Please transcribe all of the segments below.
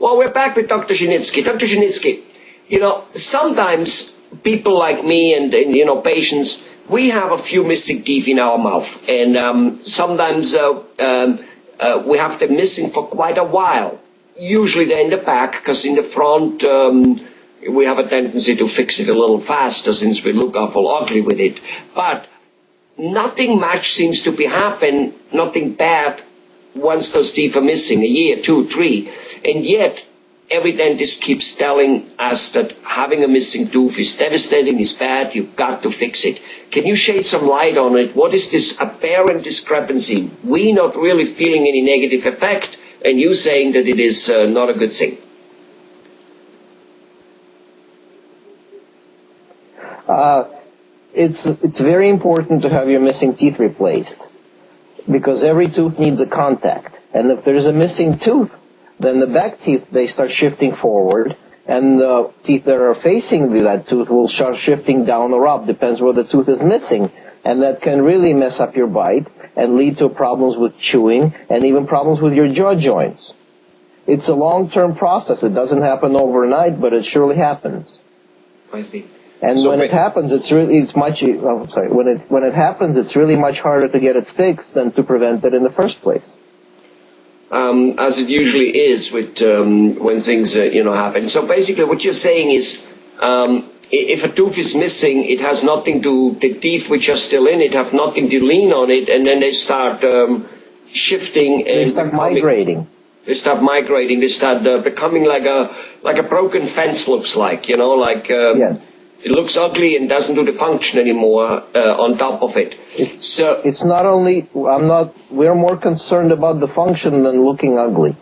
Well, we're back with Dr. Zhitnitsky. Dr. Zhitnitsky, sometimes people like me and patients, we have a few missing teeth in our mouth. And sometimes we have them missing for quite a while. Usually they're in the back, because in the front we have a tendency to fix it a little faster since we look awful ugly with it. But nothing much seems to be happening, nothing bad, once those teeth are missing, a year, 2, 3. And yet, every dentist keeps telling us that having a missing tooth is devastating, is bad, you've got to fix it. Can you shed some light on it? What is this apparent discrepancy? We not really feeling any negative effect, and you saying that it is not a good thing. It's very important to have your missing teeth replaced, because every tooth needs a contact. And if there's a missing tooth, then the back teeth, they start shifting forward, and the teeth that are facing that tooth will start shifting down or up, depends where the tooth is missing. And that can really mess up your bite and lead to problems with chewing and even problems with your jaw joints. It's a long-term process. It doesn't happen overnight, but it surely happens. I see. And when it happens, it's really much harder to get it fixed than to prevent it in the first place. As it usually is with when things happen. So basically, what you're saying is, if a tooth is missing, it has nothing to the teeth which are still in it have nothing to lean on it, and then they start shifting. And they start migrating. They start migrating. They start becoming like a broken fence. Looks like yes. It looks ugly and doesn't do the function anymore on top of it. It's not only, we're more concerned about the function than looking ugly.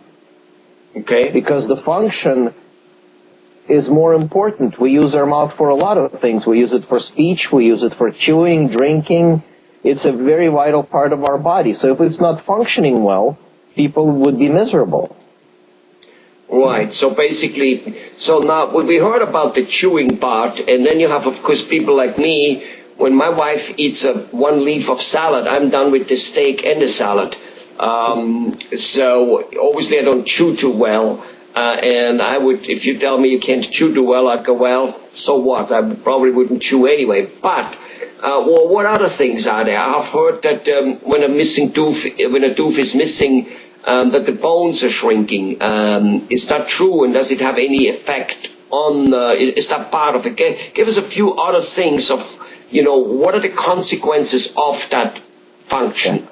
Okay. Because the function is more important. We use our mouth for a lot of things. We use it for speech, we use it for chewing, drinking. It's a very vital part of our body. So if it's not functioning well, people would be miserable. Right. So basically, now we heard about the chewing part, and then you have, of course, people like me. When my wife eats one leaf of salad, I'm done with the steak and the salad. So obviously I don't chew too well. And I would, if you tell me you can't chew too well, I'd go, well, so what? I probably wouldn't chew anyway. But what other things are there? I've heard that when a tooth is missing, that the bones are shrinking. Is that true, and does it have any effect on, is that part of it? Give us a few other things of, what are the consequences of that function?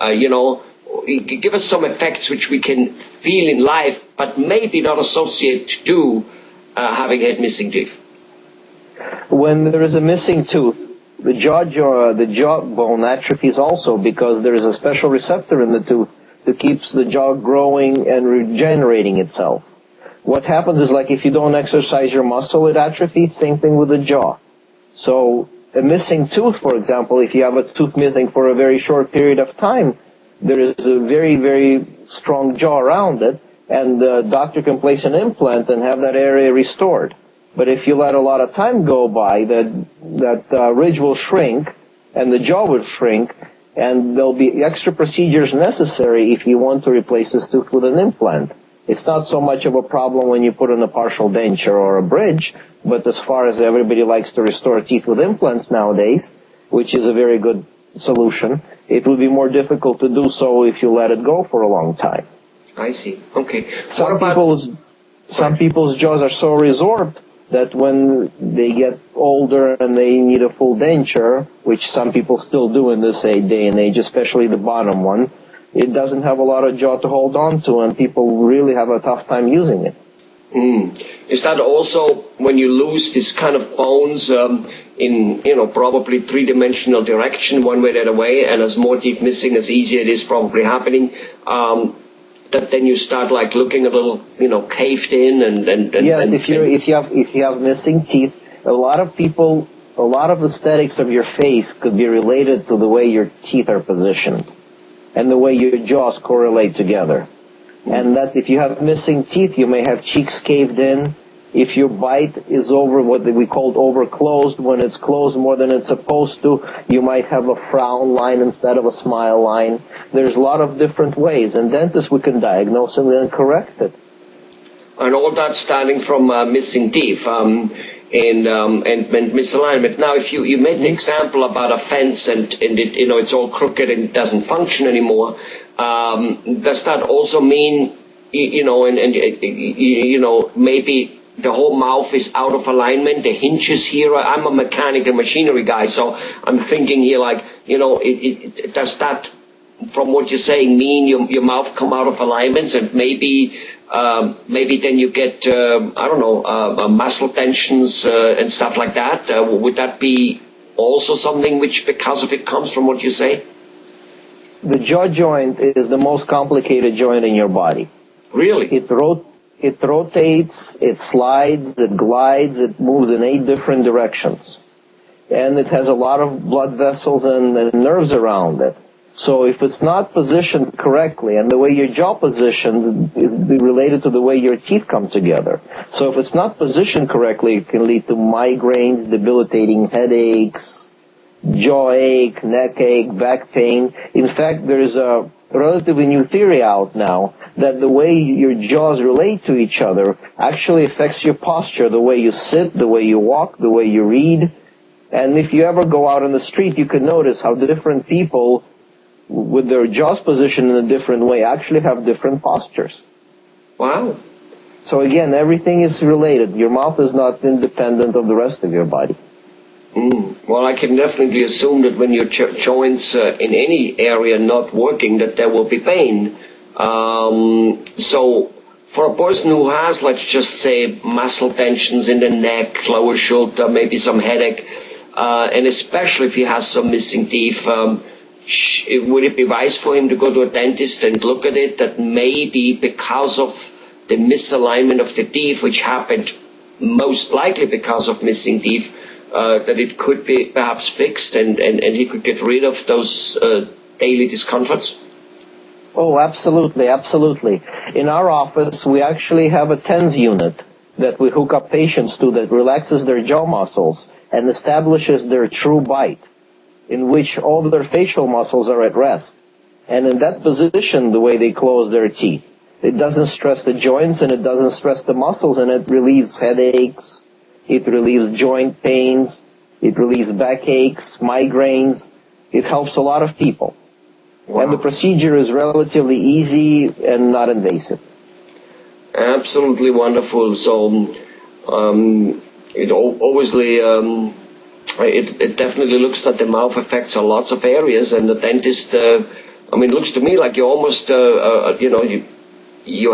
Give us some effects which we can feel in life, but maybe not associate to having had missing teeth. When there is a missing tooth, the jawbone atrophies also, because there is a special receptor in the tooth that keeps the jaw growing and regenerating itself. What happens is, like, if you don't exercise your muscle, it atrophies. Same thing with the jaw. So a missing tooth, for example, if you have a tooth missing for a very short period of time, there is a very, very strong jaw around it, and the doctor can place an implant and have that area restored. But if you let a lot of time go by, that ridge will shrink, and the jaw will shrink, and there'll be extra procedures necessary if you want to replace this tooth with an implant. It's not so much of a problem when you put in a partial denture or a bridge, but as far as everybody likes to restore teeth with implants nowadays, which is a very good solution, it would be more difficult to do so if you let it go for a long time. I see. Okay. Some people's jaws are so resorbed that when they get older and they need a full denture, which some people still do in this day and age, especially the bottom one, it doesn't have a lot of jaw to hold on to, and people really have a tough time using it. Is that also when you lose this kind of bones in, probably three-dimensional direction, one way or the other way, and as more teeth missing, as easier it is probably happening, that then you start like looking a little, caved in and yes, if you have missing teeth, a lot of the aesthetics of your face could be related to the way your teeth are positioned and the way your jaws correlate together. And that if you have missing teeth, you may have cheeks caved in. If your bite is over what we call over-closed, when it's closed more than it's supposed to, you might have a frown line instead of a smile line. There's a lot of different ways, and dentists, we can diagnose and then correct it. And all that starting from missing teeth and misalignment. Now, if you made the example about a fence and it, it's all crooked and it doesn't function anymore, does that also mean, maybe the whole mouth is out of alignment, the hinges here? I'm a mechanical machinery guy, so I'm thinking here like, does that, from what you're saying, mean your mouth come out of alignments and maybe then you get, muscle tensions and stuff like that? Would that be also something which, because of it, comes from what you say? The jaw joint is the most complicated joint in your body. Really? It rotates, it slides, it glides, it moves in 8 different directions. And it has a lot of blood vessels and nerves around it. So if it's not positioned correctly, and the way your jaw positioned is related to the way your teeth come together. So if it's not positioned correctly, it can lead to migraines, debilitating headaches, jaw ache, neck ache, back pain. In fact, there's a relatively new theory out now that the way your jaws relate to each other actually affects your posture, the way you sit, the way you walk, the way you read. And if you ever go out on the street, you can notice how different people with their jaws positioned in a different way actually have different postures. Wow. So again, everything is related. Your mouth is not independent of the rest of your body. Well, I can definitely assume that when your joints in any area not working, that there will be pain. So for a person who has, let's just say, muscle tensions in the neck, lower shoulder, maybe some headache, and especially if he has some missing teeth, would it be wise for him to go to a dentist and look at it, that maybe because of the misalignment of the teeth, which happened most likely because of missing teeth, that it could be perhaps fixed and he could get rid of those daily discomforts? Oh, absolutely, absolutely. In our office, we actually have a TENS unit that we hook up patients to that relaxes their jaw muscles and establishes their true bite, in which all their facial muscles are at rest. And in that position, the way they close their teeth, it doesn't stress the joints and it doesn't stress the muscles, and it relieves headaches, it relieves joint pains, it relieves backaches, migraines. It helps a lot of people. Wow. And the procedure is relatively easy and not invasive. Absolutely wonderful. So it obviously it definitely looks that the mouth affects lots of areas, and the dentist, it looks to me like you almost you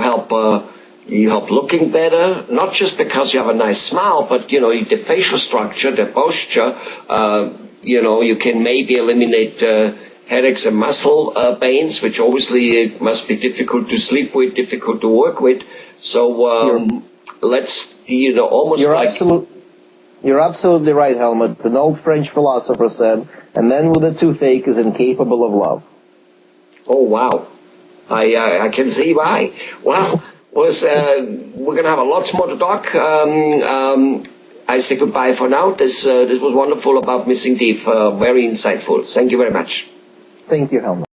help looking better, not just because you have a nice smile, but the facial structure, the posture. You can maybe eliminate headaches and muscle pains, which obviously must be difficult to sleep with, difficult to work with. So let's almost You're absolutely right, Helmut. An old French philosopher said, "A man with a toothache is incapable of love." Oh, wow. I can see why. Well, we're going to have lots more to talk. I say goodbye for now. This was wonderful about missing teeth. Very insightful. Thank you very much. Thank you, Helmut.